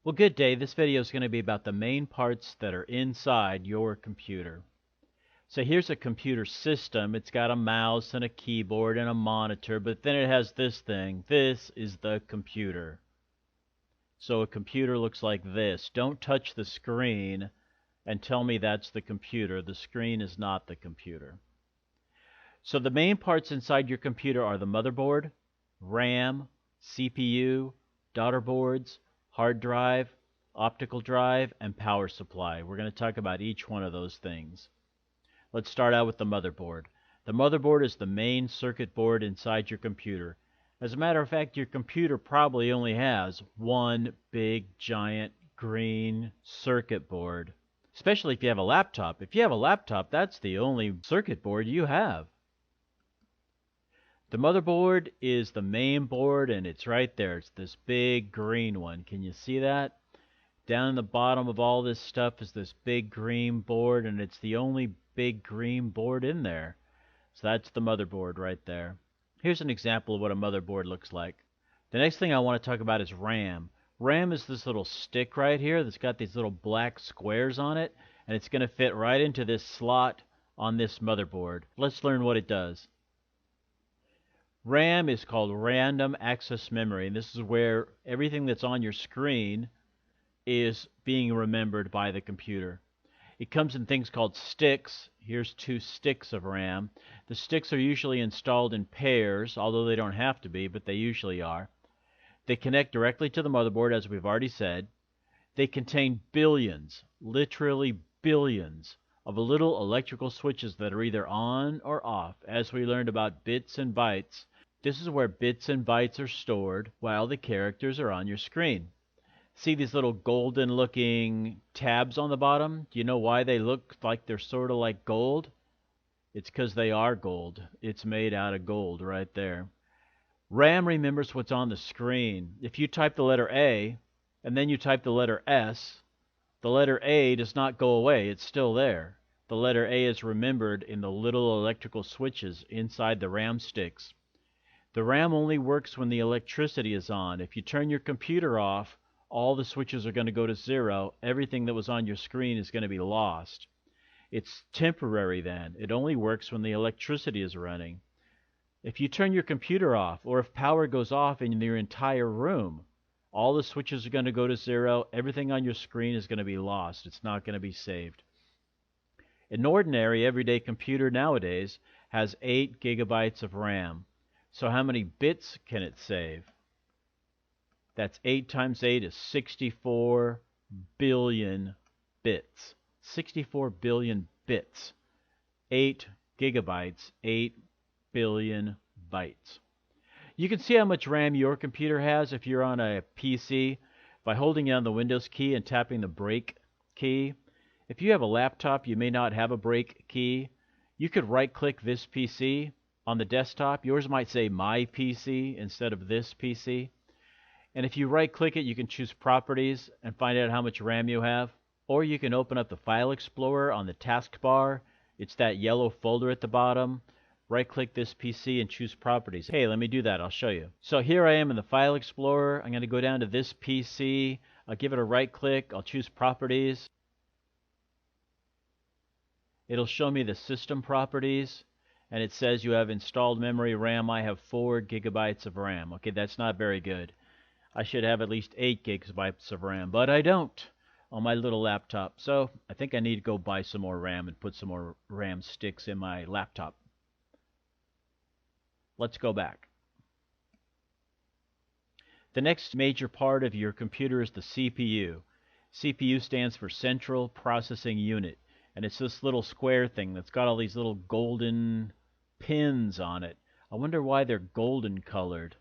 Well, good day. This video is going to be about the main parts that are inside your computer. So here's a computer system. It's got a mouse and a keyboard and a monitor, but then it has this thing. This is the computer. So a computer looks like this. Don't touch the screen and tell me that's the computer. The screen is not the computer. So the main parts inside your computer are the motherboard, RAM, CPU, daughter boards, hard drive, optical drive, and power supply. We're going to talk about each one of those things. Let's start out with the motherboard. The motherboard is the main circuit board inside your computer. As a matter of fact, your computer probably only has one big, giant, green circuit board. Especially if you have a laptop. If you have a laptop, that's the only circuit board you have. The motherboard is the main board, and it's right there. It's this big green one. Can you see that? Down in the bottom of all this stuff is this big green board, and it's the only big green board in there. So that's the motherboard right there. Here's an example of what a motherboard looks like. The next thing I want to talk about is RAM. RAM is this little stick right here that's got these little black squares on it, and it's going to fit right into this slot on this motherboard. Let's learn what it does. RAM is called random access memory, and this is where everything that's on your screen is being remembered by the computer. It comes in things called sticks. Here's 2 sticks of RAM. The sticks are usually installed in pairs, although they don't have to be, but they usually are. They connect directly to the motherboard, as we've already said. They contain billions, literally billions, of little electrical switches that are either on or off. As we learned about bits and bytes, this is where bits and bytes are stored while the characters are on your screen. See these little golden looking tabs on the bottom? Do you know why they look like they're sort of like gold? It's because they are gold. It's made out of gold right there. RAM remembers what's on the screen. If you type the letter A and then you type the letter S, the letter A does not go away. It's still there. The letter A is remembered in the little electrical switches inside the RAM sticks. The RAM only works when the electricity is on. If you turn your computer off, all the switches are going to go to 0. Everything that was on your screen is going to be lost. It's temporary then. It only works when the electricity is running. If you turn your computer off, or if power goes off in your entire room, all the switches are going to go to 0. Everything on your screen is going to be lost. It's not going to be saved. An ordinary everyday computer nowadays has 8 gigabytes of RAM. So how many bits can it save? That's 8 times 8 is 64 billion bits. 64 billion bits. 8 gigabytes, 8 billion bytes. You can see how much RAM your computer has if you're on a PC by holding down the Windows key and tapping the break key. If you have a laptop, you may not have a break key. You could right-click this PC on the desktop. Yours might say My PC instead of This PC. And if you right-click it, you can choose Properties and find out how much RAM you have. Or you can open up the File Explorer on the taskbar. It's that yellow folder at the bottom. Right-click this PC and choose Properties. Hey, let me do that. I'll show you. So here I am in the File Explorer. I'm going to go down to this PC. I'll give it a right-click. I'll choose Properties. It'll show me the System Properties. And it says you have installed memory RAM. I have 4 gigabytes of RAM. Okay, that's not very good. I should have at least 8 gigabytes of RAM, but I don't on my little laptop. So I think I need to go buy some more RAM and put some more RAM sticks in my laptop. Let's go back. The next major part of your computer is the CPU. CPU stands for Central Processing Unit, and it's this little square thing that's got all these little golden pins on it. I wonder why they're golden colored.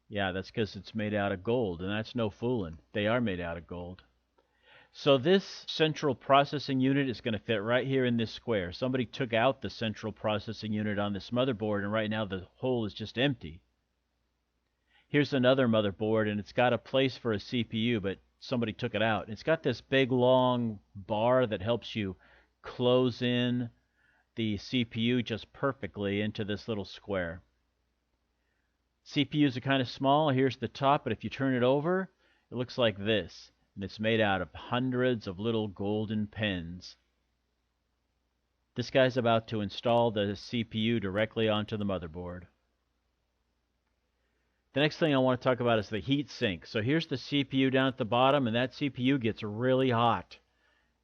Yeah, that's because it's made out of gold, and that's no fooling. They are made out of gold. So this central processing unit is going to fit right here in this square. Somebody took out the central processing unit on this motherboard, and right now the hole is just empty. Here's another motherboard, and it's got a place for a CPU, but somebody took it out. It's got this big long bar that helps you close in the CPU just perfectly into this little square. CPUs are kind of small. Here's the top, but if you turn it over, It looks like this, and it's made out of hundreds of little golden pins. This guy's about to install the CPU directly onto the motherboard. The next thing I want to talk about is the heat sink. So here's the CPU down at the bottom, and that CPU gets really hot.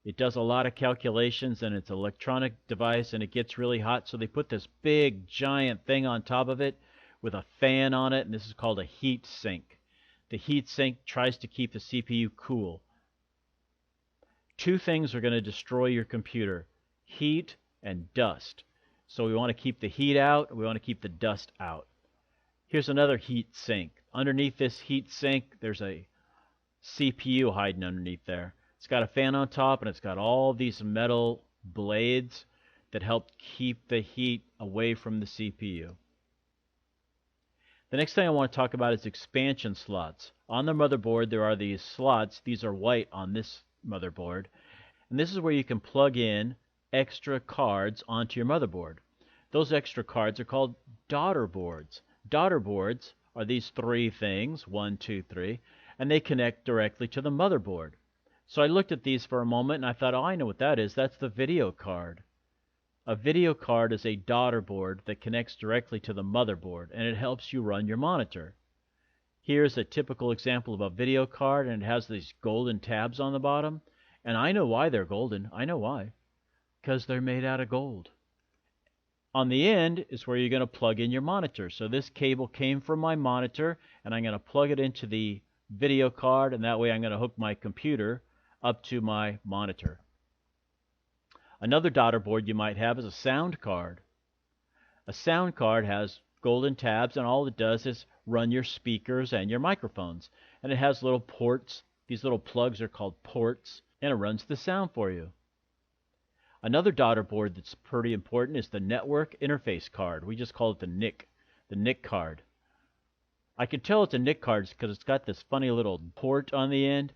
It does a lot of calculations, and it's an electronic device, and it gets really hot. So they put this big, giant thing on top of it with a fan on it, and this is called a heat sink. The heat sink tries to keep the CPU cool. Two things are going to destroy your computer: heat and dust. So we want to keep the heat out, we want to keep the dust out. Here's another heat sink. Underneath this heat sink, there's a CPU hiding underneath there. It's got a fan on top, and it's got all these metal blades that help keep the heat away from the CPU. The next thing I want to talk about is expansion slots. On the motherboard, there are these slots. These are white on this motherboard. And this is where you can plug in extra cards onto your motherboard. Those extra cards are called daughter boards. Daughter boards are these three things, 1, 2, 3, and they connect directly to the motherboard. So I looked at these for a moment, and I thought, oh, I know what that is. That's the video card. A video card is a daughter board that connects directly to the motherboard, and it helps you run your monitor. Here's a typical example of a video card, and it has these golden tabs on the bottom. And I know why they're golden. I know why. Because they're made out of gold. On the end is where you're going to plug in your monitor. So this cable came from my monitor, and I'm going to plug it into the video card, and that way I'm going to hook my computer up to my monitor. Another daughter board you might have is a sound card. A sound card has golden tabs, and all it does is run your speakers and your microphones. And it has little ports. These little plugs are called ports, and it runs the sound for you. Another daughter board that's pretty important is the network interface card. We just call it the NIC card. I can tell it's a NIC card because it's got this funny little port on the end.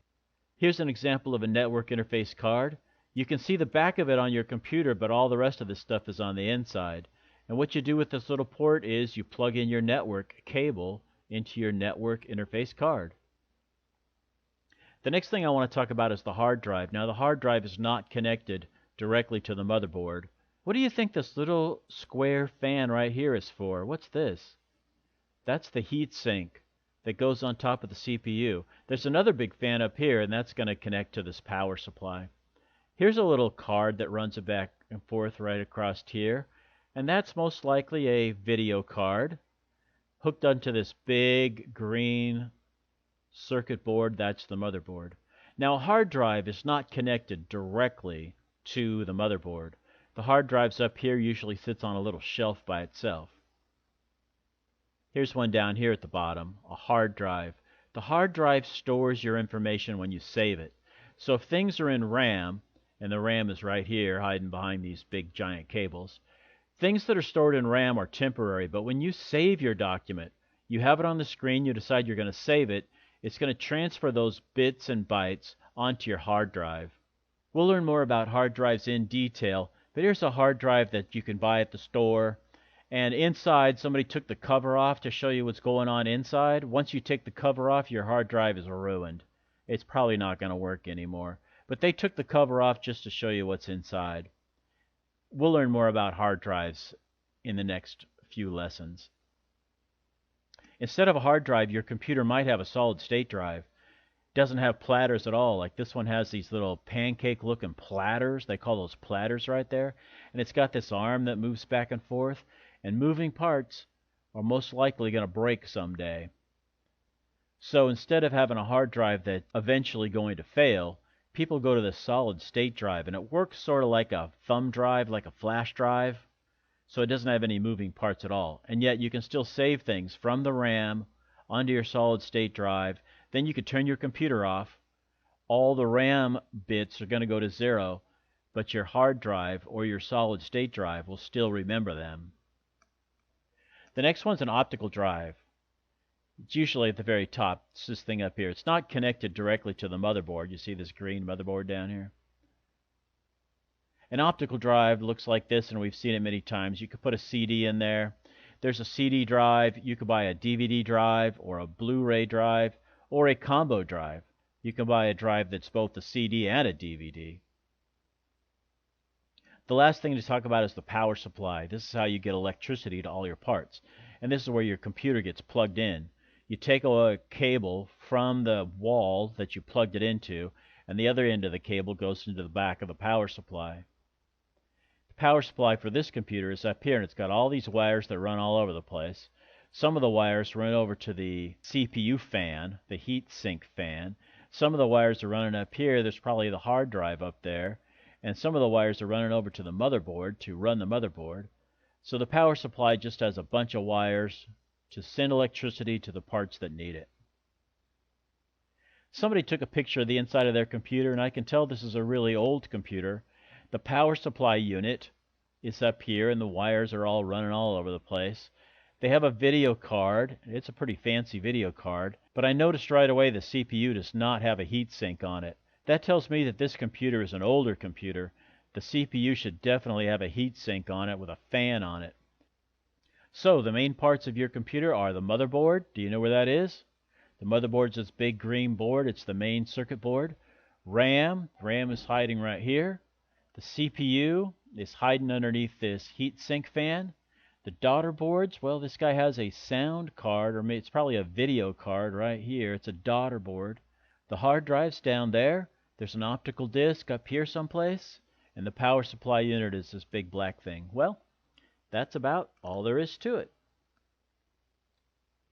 Here's an example of a network interface card. You can see the back of it on your computer, but all the rest of this stuff is on the inside. And what you do with this little port is you plug in your network cable into your network interface card. The next thing I want to talk about is the hard drive. Now, the hard drive is not connected directly to the motherboard. What do you think this little square fan right here is for? What's this? That's the heat sink that goes on top of the CPU. There's another big fan up here, and that's going to connect to this power supply. Here's a little card that runs it back and forth right across here, and that's most likely a video card hooked onto this big green circuit board. That's the motherboard. Now, a hard drive is not connected directly to the motherboard. The hard drive's up here, usually sits on a little shelf by itself. Here's one down here at the bottom, a hard drive. The hard drive stores your information when you save it. So if things are in RAM, and the RAM is right here hiding behind these big giant cables, things that are stored in RAM are temporary, but when you save your document, you have it on the screen, you decide you're going to save it, it's going to transfer those bits and bytes onto your hard drive. We'll learn more about hard drives in detail, but here's a hard drive that you can buy at the store. And inside, somebody took the cover off to show you what's going on inside. Once you take the cover off, your hard drive is ruined. It's probably not going to work anymore. But they took the cover off just to show you what's inside. We'll learn more about hard drives in the next few lessons. Instead of a hard drive, your computer might have a solid-state drive. Doesn't have platters at all. Like this one has these little pancake looking platters. They call those platters right there. And it's got this arm that moves back and forth. And moving parts are most likely going to break someday. So instead of having a hard drive that's eventually going to fail, people go to the solid state drive. And it works sort of like a thumb drive, like a flash drive. So it doesn't have any moving parts at all. And yet you can still save things from the RAM onto your solid state drive. Then you could turn your computer off. All the RAM bits are going to go to 0, but your hard drive or your solid state drive will still remember them. The next one's an optical drive. It's usually at the very top. It's this thing up here. It's not connected directly to the motherboard. You see this green motherboard down here? An optical drive looks like this, and we've seen it many times. You could put a CD in there. There's a CD drive. You could buy a DVD drive or a Blu-ray drive. or a combo drive. You can buy a drive that's both a CD and a DVD. The last thing to talk about is the power supply. This is how you get electricity to all your parts. And this is where your computer gets plugged in. You take a cable from the wall that you plugged it into, and the other end of the cable goes into the back of the power supply. The power supply for this computer is up here, and it's got all these wires that run all over the place. Some of the wires run over to the CPU fan, the heat sink fan. Some of the wires are running up here. There's probably the hard drive up there. And some of the wires are running over to the motherboard to run the motherboard. So the power supply just has a bunch of wires to send electricity to the parts that need it. Somebody took a picture of the inside of their computer, and I can tell this is a really old computer. The power supply unit is up here, and the wires are all running all over the place. They have a video card. It's a pretty fancy video card, but I noticed right away the CPU does not have a heatsink on it. That tells me that this computer is an older computer. The CPU should definitely have a heatsink on it with a fan on it. So the main parts of your computer are the motherboard. Do you know where that is? The motherboard's this big green board. It's the main circuit board. RAM is hiding right here. The CPU is hiding underneath this heatsink fan. The daughter boards, well, this guy has a sound card, or it's probably a video card right here. It's a daughter board. The hard drive's down there. There's an optical disc up here someplace, and the power supply unit is this big black thing. Well, that's about all there is to it.